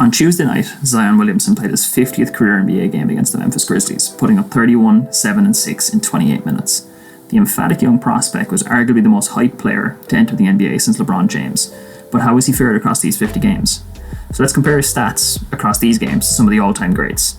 On Tuesday night, Zion Williamson played his 50th career NBA game against the Memphis Grizzlies, putting up 31, 7 and 6 in 28 minutes. The emphatic young prospect was arguably the most hyped player to enter the NBA since LeBron James. But how has he fared across these 50 games? So let's compare his stats across these games to some of the all-time greats.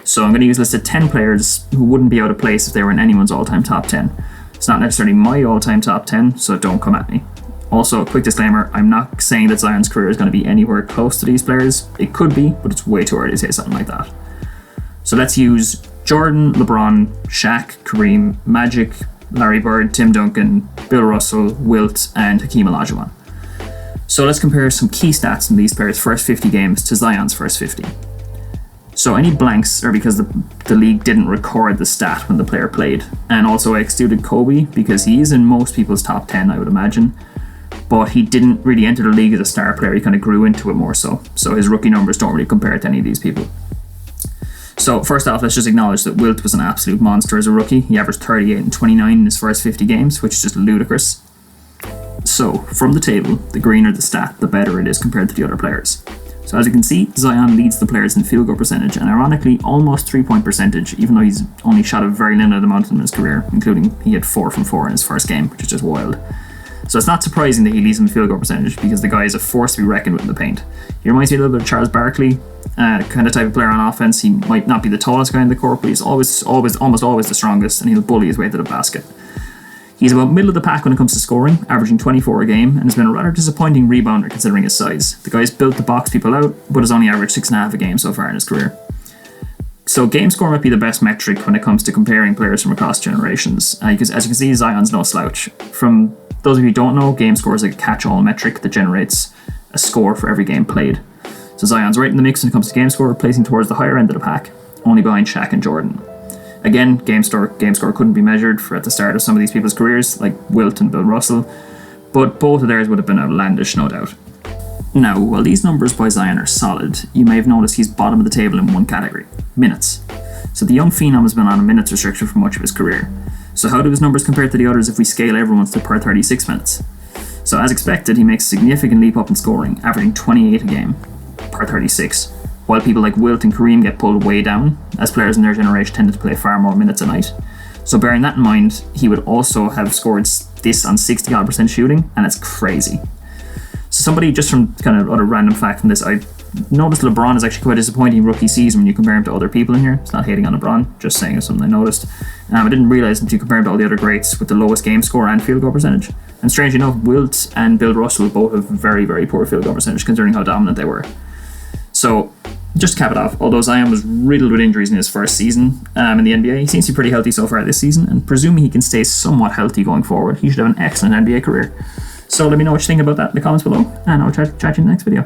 So I'm going to use a list of 10 players who wouldn't be out of place if they were in anyone's all-time top 10. It's not necessarily my all-time top 10, so don't come at me. Also, a quick disclaimer, I'm not saying that Zion's career is going to be anywhere close to these players. It could be, but it's way too early to say something like that. So let's use Jordan, LeBron, Shaq, Kareem, Magic, Larry Bird, Tim Duncan, Bill Russell, Wilt, and Hakeem Olajuwon. So let's compare some key stats from these players' first 50 games to Zion's first 50. So any blanks are because the league didn't record the stat when the player played. And also I excluded Kobe because he is in most people's top 10, I would imagine. But he didn't really enter the league as a star player, he kind of grew into it more so. So his rookie numbers don't really compare to any of these people. So first off, let's just acknowledge that Wilt was an absolute monster as a rookie. He averaged 38 and 29 in his first 50 games, which is just ludicrous. So from the table, the greener the stat, the better it is compared to the other players. So as you can see, Zion leads the players in field goal percentage, and ironically, almost 3-point percentage, even though he's only shot a very limited amount in his career, including he had 4 from 4 in his first game, which is just wild. So it's not surprising that he leads in field goal percentage because the guy is a force to be reckoned with in the paint. He reminds me a little bit of Charles Barkley, kind of type of player on offense. He might not be the tallest guy in the court, but he's almost always the strongest, and he'll bully his way to the basket. He's about middle of the pack when it comes to scoring, averaging 24 a game, and has been a rather disappointing rebounder considering his size. The guy's built to box people out, but has only averaged 6.5 a game so far in his career. So game score might be the best metric when it comes to comparing players from across generations, because as you can see, Zion's no slouch. From those of you who don't know, game score is a catch-all metric that generates a score for every game played. So Zion's right in the mix when it comes to game score, placing towards the higher end of the pack, only behind Shaq and Jordan. Again, game score couldn't be measured for at the start of some of these people's careers, like Wilt and Bill Russell, but both of theirs would have been outlandish, no doubt. Now, while these numbers by Zion are solid, you may have noticed he's bottom of the table in one category, minutes. So the young phenom has been on a minutes restriction for much of his career. So how do his numbers compare to the others if we scale everyone's to per 36 minutes? So as expected, he makes a significant leap up in scoring, averaging 28 a game per 36, while people like Wilt and Kareem get pulled way down, as players in their generation tended to play far more minutes a night. So bearing that in mind, he would also have scored this on 60% shooting, and it's crazy. So somebody, just from kind of other random fact from this, I noticed LeBron is actually quite a disappointing rookie season when you compare him to other people in here. It's not hating on LeBron, just saying it's something I noticed. I didn't realise until you compare him to all the other greats with the lowest game score and field goal percentage. And strangely enough, Wilt and Bill Russell both have very, very poor field goal percentage considering how dominant they were. So, just to cap it off, although Zion was riddled with injuries in his first season in the NBA, he seems to be pretty healthy so far this season, and presuming he can stay somewhat healthy going forward, he should have an excellent NBA career. So let me know what you think about that in the comments below, and I'll chat to you in the next video.